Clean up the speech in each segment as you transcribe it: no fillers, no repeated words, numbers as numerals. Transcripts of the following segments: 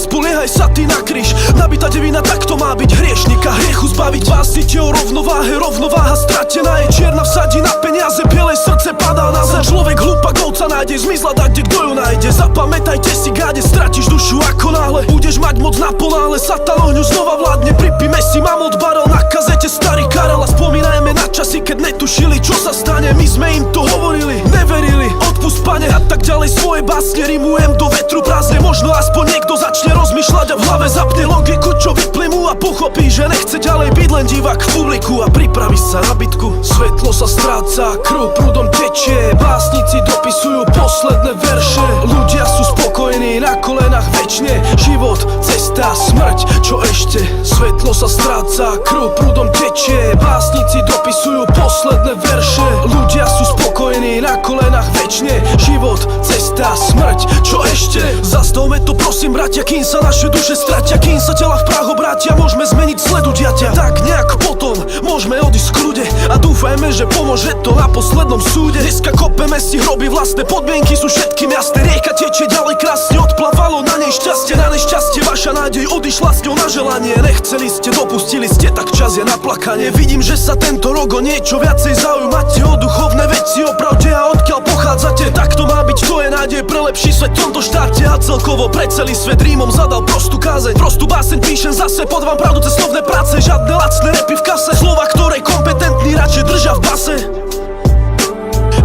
nespoliehaj sa ty na kríž. Nabitá devina, tak to má byť, hriešnika hriechu zbaviť. Básnite o rovnováhe, rovnováha stratená je. Čierna vsadí na peniaze, biele srdce padá na zem. Človek hlúpak ovca nájde, zmizla dať, kde kto ju nájde. Zapamätajte si, gáde, stratíš dušu ako náhle. Budeš mať moc na ponáhle, Satan ohňu znova vládne. Pripíme si mamut barel, na kazete starý Karel. A spomínajme na časy, keď netušili, čo sa stane. My sme im to hovorili, neverili, odpust pane. A tak ďalej svoje básne rimujem do vetru prázdne. Možno aspoň niekto začne rozmýšľať a v hlave zapne logiku, čo vyplymú a pochopí, že nechce ďalej byť len divák v publiku a pripraví sa na bitku. Svetlo sa stráca, krv prúdom tečie, básnici dopisujú posledné verše. Ľudia sú spokojní na kolenách večne, život, cesta, smrť, čo ešte? Svetlo sa stráca, krv prúdom tečie, básnici dopisujú posledné verše. Ľudia sú spokojní na kolenách večne, život, cesta, smrť, čo ešte? Zastavme to prosím bratia, kým sa naše duše stratia, kým sa tela v prach obrátia, môžeme zmeniť sledu diatia. Tak nejak potom môžeme odísť v kľude a dúfajme, že pomôže to na poslednom súde. Dneska kopeme si hroby, vlastné podmienky sú všetkým jasné. Rieka tečie ďalej krásne, odplávalo na nej šťastie. Na nešťastie vaša nádej odišla s ňou na želanie. Nechceli ste, dopustili ste, tak čas je na plakanie. Vidím, že sa tento rok o niečo viacej zaujímate, o duchovné veci, o pravde a odkiaľ pochádzate. Tak to má byť, to je nádej pre lepší svet v tomto štáte a celkovo pre celý svet. Rímom zadal prostú kázeň, prostú báseň píšem zase, pod vám pravdu cez slovné práce. Žiadne lacné repy v kase, slova, ktoré kompetentní radšej držia v base.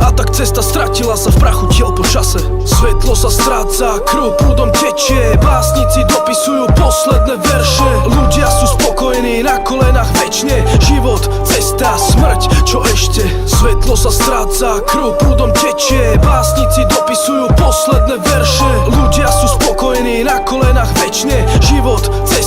A tak cesta stratila sa v prachu tiel po čase. Svetlo sa stráca, krv prúdom tečie, básnici dopisujú posledné verše. Ľudia sú spokojní na kolenách večne, život, cesta, smrť, čo ešte? Svetlo sa stráca, krv prúdom tečie, básnici dopisujú posledné verše. Ľudia sú spokojní na kolenách večne, život, cesta,